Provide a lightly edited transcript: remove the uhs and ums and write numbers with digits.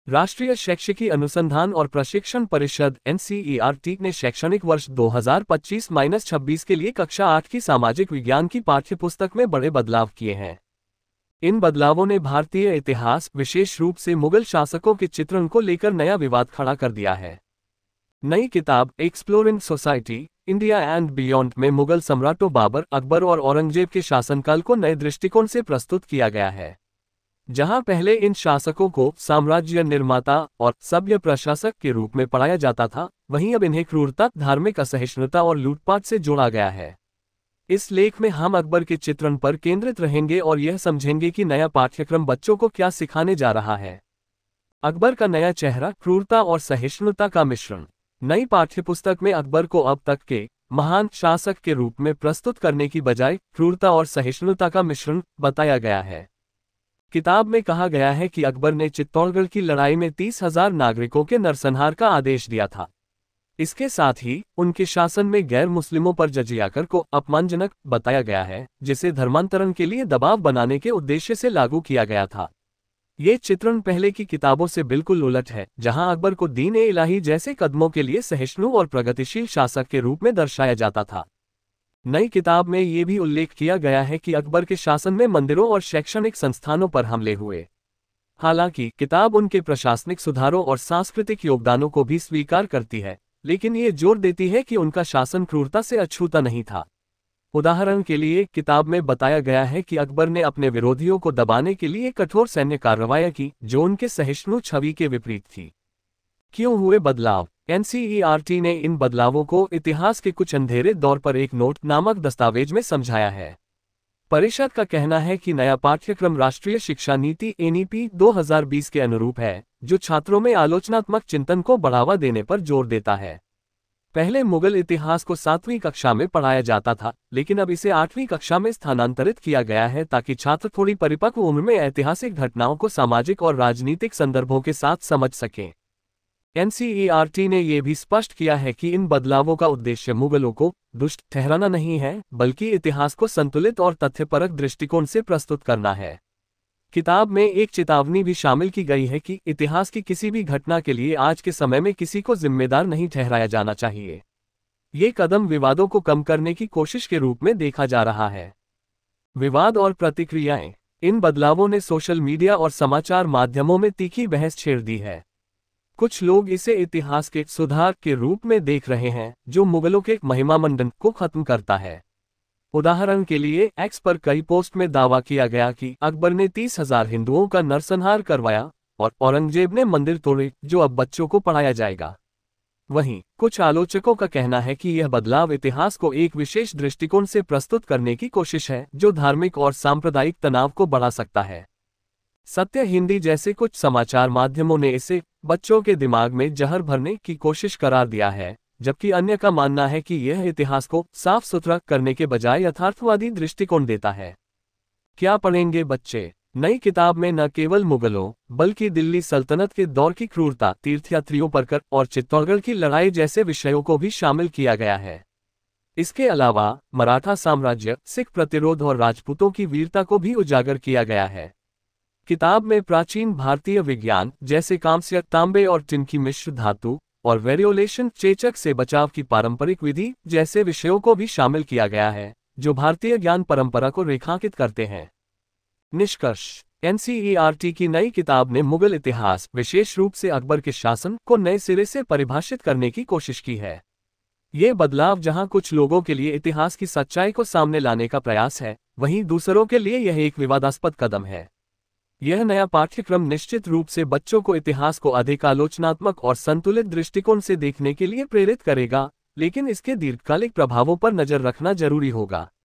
राष्ट्रीय शैक्षिकी अनुसंधान और प्रशिक्षण परिषद (NCERT) ने शैक्षणिक वर्ष 2025-26 के लिए कक्षा 8 की सामाजिक विज्ञान की पाठ्यपुस्तक में बड़े बदलाव किए हैं। इन बदलावों ने भारतीय इतिहास, विशेष रूप से मुगल शासकों के चित्रण को लेकर नया विवाद खड़ा कर दिया है। नई किताब exploring society, India and beyond में मुगल सम्राटों बाबर, अकबर और औरंगजेब के शासनकाल को नए दृष्टिकोण से प्रस्तुत किया गया है। जहां पहले इन शासकों को साम्राज्य निर्माता और सभ्य प्रशासक के रूप में पढ़ाया जाता था, वहीं अब इन्हें क्रूरता, धार्मिक असहिष्णुता और लूटपाट से जोड़ा गया है। इस लेख में हम अकबर के चित्रण पर केंद्रित रहेंगे और यह समझेंगे कि नया पाठ्यक्रम बच्चों को क्या सिखाने जा रहा है। अकबर का नया चेहरा, क्रूरता और सहिष्णुता का मिश्रण। नई पाठ्यपुस्तक में अकबर को अब तक के महान शासक के रूप में प्रस्तुत करने की बजाय क्रूरता और सहिष्णुता का मिश्रण बताया गया है। किताब में कहा गया है कि अकबर ने चित्तौड़गढ़ की लड़ाई में 30,000 नागरिकों के नरसंहार का आदेश दिया था। इसके साथ ही उनके शासन में गैर मुस्लिमों पर जजिया कर को अपमानजनक बताया गया है, जिसे धर्मांतरण के लिए दबाव बनाने के उद्देश्य से लागू किया गया था। ये चित्रण पहले की किताबों से बिल्कुल उलट है, जहां अकबर को दीन-ए-इलाही जैसे कदमों के लिए सहिष्णु और प्रगतिशील शासक के रूप में दर्शाया जाता था। नई किताब में ये भी उल्लेख किया गया है कि अकबर के शासन में मंदिरों और शैक्षणिक संस्थानों पर हमले हुए। हालांकि किताब उनके प्रशासनिक सुधारों और सांस्कृतिक योगदानों को भी स्वीकार करती है, लेकिन ये जोर देती है कि उनका शासन क्रूरता से अछूता नहीं था। उदाहरण के लिए किताब में बताया गया है कि अकबर ने अपने विरोधियों को दबाने के लिए कठोर सैन्य कार्रवाई की, जो उनके सहिष्णु छवि के विपरीत थी। क्यों हुए बदलाव? NCERT ने इन बदलावों को इतिहास के कुछ अंधेरे दौर पर एक नोट नामक दस्तावेज में समझाया है। परिषद का कहना है कि नया पाठ्यक्रम राष्ट्रीय शिक्षा नीति (NEP) 2020 के अनुरूप है, जो छात्रों में आलोचनात्मक चिंतन को बढ़ावा देने पर जोर देता है। पहले मुगल इतिहास को 7वीं कक्षा में पढ़ाया जाता था, लेकिन अब इसे 8वीं कक्षा में स्थानांतरित किया गया है ताकि छात्र थोड़ी परिपक्व उम्र में ऐतिहासिक घटनाओं को सामाजिक और राजनीतिक संदर्भों के साथ समझ सकें। NCERT ने यह भी स्पष्ट किया है कि इन बदलावों का उद्देश्य मुगलों को दुष्ट ठहराना नहीं है, बल्कि इतिहास को संतुलित और तथ्यपरक दृष्टिकोण से प्रस्तुत करना है। किताब में एक चेतावनी भी शामिल की गई है कि इतिहास की किसी भी घटना के लिए आज के समय में किसी को जिम्मेदार नहीं ठहराया जाना चाहिए। ये कदम विवादों को कम करने की कोशिश के रूप में देखा जा रहा है। विवाद और प्रतिक्रियाएं। इन बदलावों ने सोशल मीडिया और समाचार माध्यमों में तीखी बहस छेड़ दी है। कुछ लोग इसे इतिहास के सुधार के रूप में देख रहे हैं, जो मुगलों के महिमामंडन को खत्म करता है। उदाहरण के लिए एक्स पर कई पोस्ट में दावा किया गया कि अकबर ने 30,000 हिंदुओं का नरसंहार करवाया और औरंगजेब ने मंदिर तोड़े, जो अब बच्चों को पढ़ाया जाएगा। वहीं कुछ आलोचकों का कहना है कि यह बदलाव इतिहास को एक विशेष दृष्टिकोण से प्रस्तुत करने की कोशिश है, जो धार्मिक और सांप्रदायिक तनाव को बढ़ा सकता है। सत्य हिंदी जैसे कुछ समाचार माध्यमों ने इसे बच्चों के दिमाग में जहर भरने की कोशिश करार दिया है, जबकि अन्य का मानना है कि यह इतिहास को साफ सुथरा करने के बजाय यथार्थवादी दृष्टिकोण देता है। क्या पढ़ेंगे बच्चे? नई किताब में न केवल मुगलों, बल्कि दिल्ली सल्तनत के दौर की क्रूरता, तीर्थयात्रियों पर कर और चित्तौड़गढ़ की लड़ाई जैसे विषयों को भी शामिल किया गया है। इसके अलावा मराठा साम्राज्य, सिख प्रतिरोध और राजपूतों की वीरता को भी उजागर किया गया है। किताब में प्राचीन भारतीय विज्ञान जैसे कांस्य, तांबे और टिन की मिश्र धातु और वेरियोलेशन, चेचक से बचाव की पारंपरिक विधि जैसे विषयों को भी शामिल किया गया है, जो भारतीय ज्ञान परंपरा को रेखांकित करते हैं। निष्कर्ष। NCERT की नई किताब ने मुगल इतिहास, विशेष रूप से अकबर के शासन, को नए सिरे से परिभाषित करने की कोशिश की है। ये बदलाव जहां कुछ लोगों के लिए इतिहास की सच्चाई को सामने लाने का प्रयास है, वहीं दूसरों के लिए यह एक विवादास्पद कदम है। यह नया पाठ्यक्रम निश्चित रूप से बच्चों को इतिहास को अधिक आलोचनात्मक और संतुलित दृष्टिकोण से देखने के लिए प्रेरित करेगा, लेकिन इसके दीर्घकालिक प्रभावों पर नजर रखना जरूरी होगा।